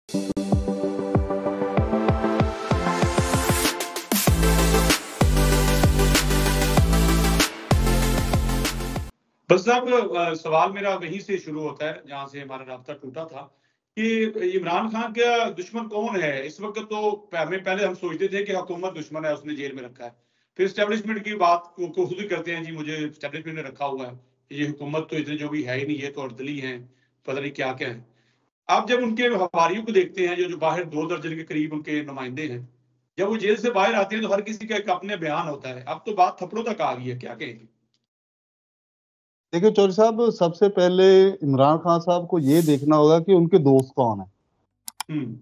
बस साहब, सवाल मेरा वहीं से शुरू होता है जहां से हमारा राब्ता टूटा था कि इमरान खान का दुश्मन कौन है इस वक्त। तो हमें पहले हम सोचते थे कि हुकूमत दुश्मन है, उसने जेल में रखा है। फिर स्टैब्लिशमेंट की बात को खुद ही करते हैं, जी मुझे स्टैब्लिशमेंट ने रखा हुआ है, ये हुकूमत तो इतने जो भी है ही नहीं, ये तो अर्दली हैं, पता नहीं क्या क्या है। आप जब उनके हवारियों को देखते हैं, जो बाहर 2 दर्जन के करीब उनके नुमाइंदे हैं, जब वो जेल से बाहर आते हैं तो हर किसी का एक अपने बयान होता है। अब तो बात थप्पड़ों तक आ गई है, क्या कहेंगे? देखिए चौधरी साहब, सबसे पहले इमरान खान साहब को ये देखना होगा कि उनके दोस्त कौन है। हम्म।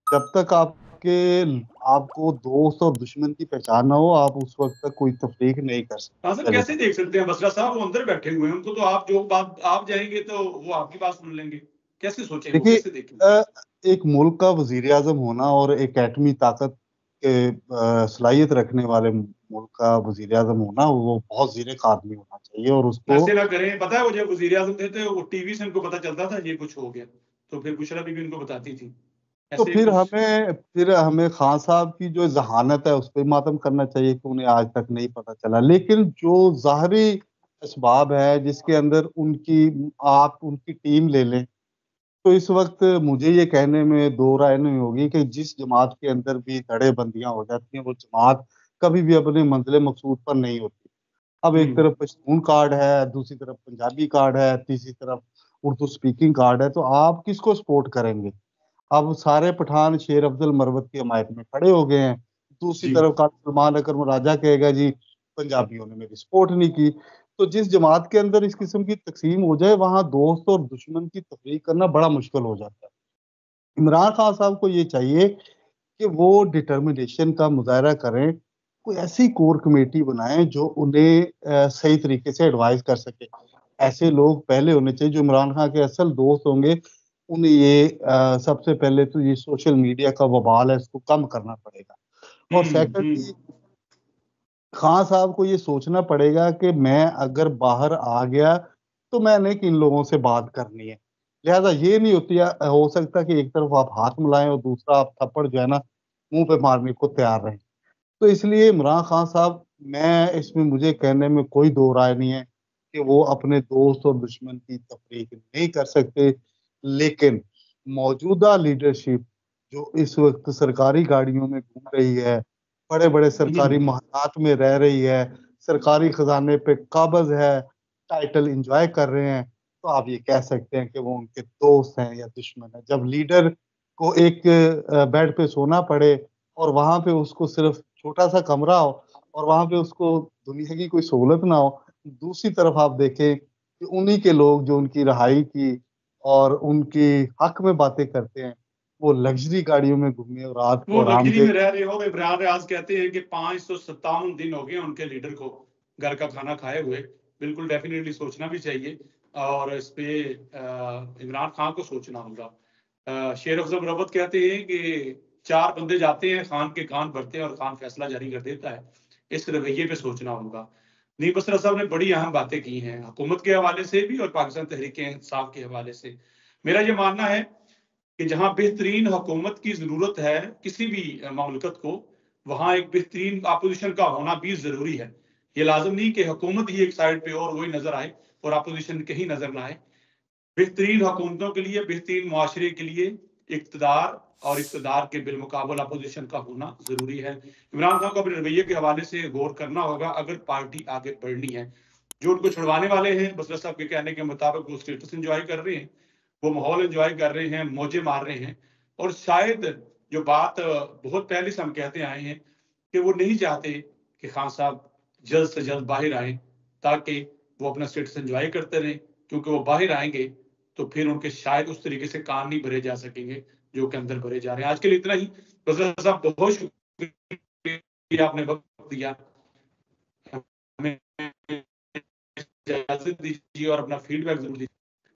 जब तक आपको दोस्त और दुश्मन की पहचान ना हो, आप उस वक्त तक कोई तफरीक नहीं कर सकते। हाँ सर, पहले कैसे बात, देख सकते हैं बसरा साहब? वो अंदर बैठे हुए हैं, उनको तो आप जो बात आप जाएंगे तो वो आपकी बात सुन लेंगे। कैसे सोचें, वो देखिए कैसे देखें? एक मुल्क का वजीर आजम होना और एक एटमी ताकत के सलाहियत रखने वाले मुल्क का वजीर आजम होना, वो बहुत जीरे आदमी होना चाहिए। और उसको ऐसे ना करें, पता है वो जब वजीर आजम थे तो वो टीवी से उनको पता चलता था ये कुछ हो गया, तो फिर बुशरा बीबी उनको बताती थी। तो ऐसे कुछ। फिर हमें खान साहब की जो जहानत है उस पर मातम करना चाहिए कि उन्हें आज तक नहीं पता चला। लेकिन जो ज़ाहरी असबाब है जिसके अंदर आप उनकी टीम ले लें, तो इस वक्त मुझे ये कहने में दो राय नहीं होगी कि जिस जमात के अंदर भी धड़ेबंदियां हो जाती हैं, वो जमात कभी भी अपने मंजिल मकसूद पर नहीं होती। अब एक हम्म। तरफ पश्तून कार्ड है, दूसरी तरफ पंजाबी कार्ड है, तीसरी तरफ उर्दू स्पीकिंग कार्ड है, तो आप किसको सपोर्ट करेंगे? अब सारे पठान शेर अफजल मरवत की हमायत में खड़े हो गए हैं। दूसरी जी। तरफ का सलमान अकरम राजा कहेगा जी पंजाबियों ने मेरी सपोर्ट नहीं की। तो जिस जमात के अंदर इस किस्म की तकसीम हो जाए, वहां दोस्त और दुश्मन की तफरीक करना बड़ा मुश्किल हो जाता है। इमरान खान साहब को ये चाहिए कि वो डिटर्मिनेशन का मुजाहरा करें, कोई ऐसी कोर कमेटी बनाएं जो उन्हें सही तरीके से एडवाइस कर सके। ऐसे लोग पहले होने चाहिए जो इमरान खान के असल दोस्त होंगे। उन्हें सबसे पहले तो ये सोशल मीडिया का वबाल है, इसको कम करना पड़ेगा। और सेकंडली, हम्म। खान साहब को ये सोचना पड़ेगा कि मैं अगर बाहर आ गया तो मैंने किन लोगों से बात करनी है। लिहाजा ये नहीं हो सकता कि एक तरफ आप हाथ मिलाएं और दूसरा आप थप्पड़ जो है ना मुंह पे मारने को तैयार रहें। तो इसलिए इमरान खान साहब, मुझे कहने में कोई दो राय नहीं है कि वो अपने दोस्त और दुश्मन की तफरीक नहीं कर सकते। लेकिन मौजूदा लीडरशिप जो इस वक्त सरकारी गाड़ियों में घूम रही है, बड़े बड़े सरकारी हम्म। महलात में रह रही है, सरकारी खजाने पे काबज है, टाइटल एंजॉय कर रहे हैं, तो आप ये कह सकते हैं कि वो उनके दोस्त हैं या दुश्मन है। जब लीडर को एक बेड पे सोना पड़े और वहां पे उसको सिर्फ छोटा सा कमरा हो और वहां पे उसको दुनिया की कोई सहूलत ना हो, दूसरी तरफ आप देखें कि उन्हीं के लोग जो उनकी रहाई की और उनकी हक में बातें करते हैं, वो लग्जरी गाड़ियों में घूमे और रात को वो आराम लग्जरी से। में रह रहे हो। इमरान रियाज कहते हैं कि 557 दिन हो गए उनके लीडर को घर का खाना खाए हुए। बिल्कुल डेफिनेटली सोचना भी चाहिए, और इस पे इमरान खान को सोचना होगा। शेर अफजल मरवत कहते हैं कि 4 बंदे जाते हैं, खान के कान भरते हैं और खान फैसला जारी कर देता है। इस रवैये पे सोचना होगा। नीम बसरा साहब ने बड़ी अहम बातें की हैं, हुकूमत के हवाले से भी और पाकिस्तान तहरीक इंसाफ के हवाले से। मेरा ये मानना है कि जहां बेहतरीन हुकूमत की जरूरत है किसी भी ममलकत को, वहां एक बेहतरीन अपोजिशन का होना भी जरूरी है। ये लाजम नहीं कि हुकूमत ही एक साइड पे और वही नजर आए और अपोजिशन कहीं नजर ना आए। बेहतरीन हुकूमतों के लिए, बेहतरीन मुआशरे के लिए इक़्तिदार और इक़्तिदार के बिलमुकाबल अपोजिशन का होना जरूरी है। इमरान खान को अपने रवैये के हवाले से गौर करना होगा अगर पार्टी आगे बढ़नी है। जो उनको छुड़वाने वाले हैं, बसरा साहब के कहने के मुताबिक वो स्टेटस एंजॉय कर रहे हैं, वो माहौल एंजॉय कर रहे हैं, मौजे मार रहे हैं। और शायद जो बात बहुत पहले से हम कहते आए हैं कि वो नहीं चाहते कि खान साहब जल्द से जल्द बाहर आए ताकि वो अपना स्टेटस एंजॉय करते रहें, क्योंकि वो बाहर आएंगे तो फिर उनके शायद उस तरीके से कान नहीं भरे जा सकेंगे जो कि अंदर भरे जा रहे हैं। आज के लिए इतना ही। बसरा साहब बहुत शुक्रिया, आपने वक्त दिया, हमें इजाजत दीजिए और अपना फीडबैक जरूर दीजिए।